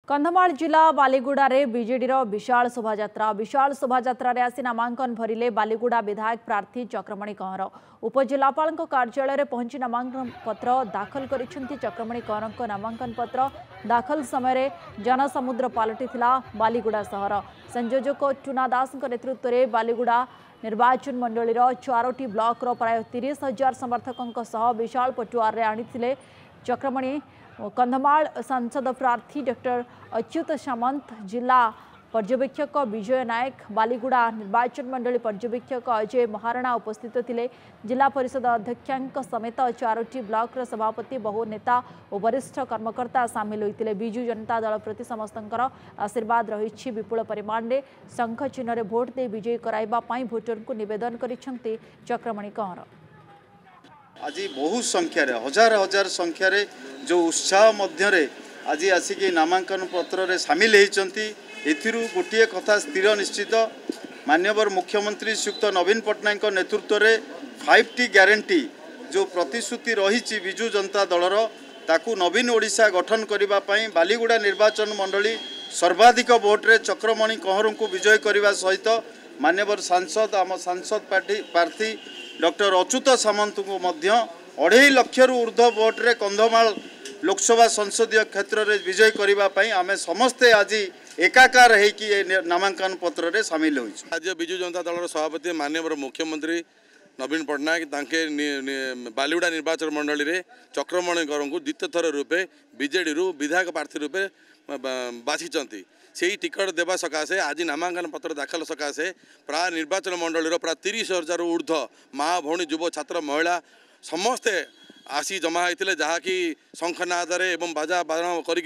कंधमाल जिला बालीगुड़े बीजेडी विशाल शोभायात्रा आसी नामांकन भरिले बालीगुड़ा विधायक प्रार्थी चक्रमणि कंवर उपजिलापाल कार्यालय पहुंची नामांकन पत्र दाखल करिसेंती। चक्रमणि कंवर नामांकन पत्र दाखल समय जनसमुद्र पलटिथिला बालीगुड़ा सहर। संयोजक टुना दास नेतृत्व में बालीगुड़ा निर्वाचन मंडली 4टी ब्लॉक प्राय 30,000 समर्थकों सह विशाल पटुआर आनी चक्रमणि। कंधमाल सांसद प्रार्थी डॉक्टर अच्युत सामंत, जिला पर्यवेक्षक विजय नायक, बालीगुड़ा निर्वाचन मंडली पर्यवेक्षक अजय महाराणा उपस्थित थिले। जिला परिषद अध्यक्ष समेत 4टी ब्लॉक सभापति, बहु नेता और वरिष्ठ कर्मकर्ता सामिल होते। बिजु जनता दल प्रति समस्त आशीर्वाद रही। विपुल परिमाण में शंख चिन्ह भोट दे विजयी कराइबा पई भोटर को निवेदन करिसेंती चक्रमणि कंवर। आज बहु संख्यार हजार हजार संख्यार जो उत्साह मध्य आज आसिक नामांकन पत्र रे सामिल होती। गोटे कथा स्थिर निश्चित, माननीय मुख्यमंत्री श्रीयुक्त नवीन पट्टनायक नेतृत्व में 5टी ग्यारंटी जो प्रतिश्रुति रही बिजु जनता दलर ताकू नवीन ओडिशा गठन करने बालीगुड़ा निर्वाचन मंडली सर्वाधिक भोट्रे चक्रमणि कंवर को विजय करने सहित माननीय सांसद आम सांसद प्रार्थी डॉक्टर अच्युत सामंत को 2.5 लाख ऊर्ध्व भोट्रे कंधमाल लोकसभा संसदीय क्षेत्र में विजय करने आम समस्ते आज एकाकार होकर नामांकन पत्र रे सामिल हो। आज बिजु जनता दल सभापति माननीय मुख्यमंत्री नवीन पट्टनायक बालीगुड़ा निर्वाचन मंडली रे चक्रमणि कंवर को द्वितीय थर रूपे बीजेडी विधायक प्रार्थी रूपे बाछिंट। से टिकट देवा सकाशे आज नामांकन पत्र दाखल सकाशे प्राय निर्वाचन मंडली प्राय 30,000 ऊर्ध्व माँ भौणी युव छात्र महिला समस्ते आसी जमा होते जहाँकि शंखनादरे एवं बाजा बाण कर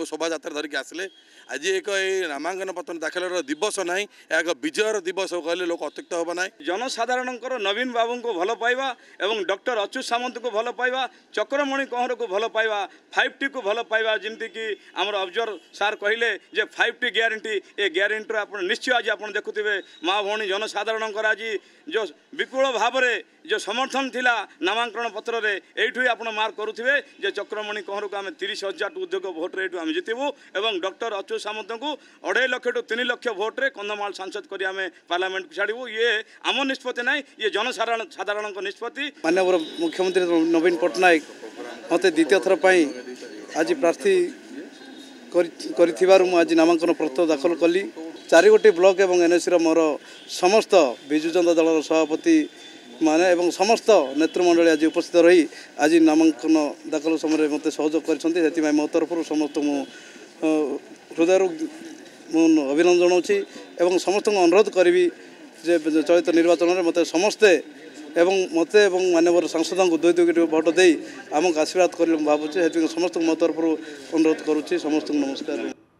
शोभायात्रा धरिकी आसिले। आज एक नामांकन पत्र दाखल दिवस ना एक विजयर दिवस कहले लोक अत्युक्त होगा ना। जनसाधारण नवीन बाबू को भल पाइबा एवं डॉक्टर अच्युत सामंत को भल पाइबा, चक्रमणि कंवर को भल पाइबा, 5टी को भल पाइबा। जमती कि आमर ऑब्जर्वर सार कहले जे 5टी ग्यारंटी ए ग्यारंटी आप निश्चय आज आप देखुवे माँ भौणी जनसाधारण आज जो विपुल भाव में जो समर्थन थिला नामांकन पत्र रे एठु आप मार्क करुवे जे चक्रमणि कंवर को आम 30,000 उद्योग भोट्रे आम जितबू एवं डॉक्टर अच्युत सामंत को 2.5 लाख टू 3 लाख भोट्रे कंधमाल सांसद कर पार्लियामेंट को छाड़ू। ये आम निष्पत्ति ना, ये जनसाधारण निष्पत्ति। माननीय मुख्यमंत्री नवीन पट्टनायक मत द्वितीय थर आज प्रार्थी आज नामांकन पत्र दाखल कली। 4 गोटी ब्लॉक एवं एनएसी मोर समस्त बिजु जनता दल सभापति माने एवं समस्त नेतृमंडली आज उपस्थित रही आज नामांकन दाखल समय मत सहयोग कर मो तरफ समस्त हृदय अभिनंदन जनाऊँगी एवं समस्त अनुरोध करी जे चलित निर्वाचन में मत समस्ते एवं मत माननीय सांसद को 2 भोट दे आमको आशीर्वाद कर भावुँ। समस्त मो तरफ अनुरोध करुच्ची। समस्त नमस्कार।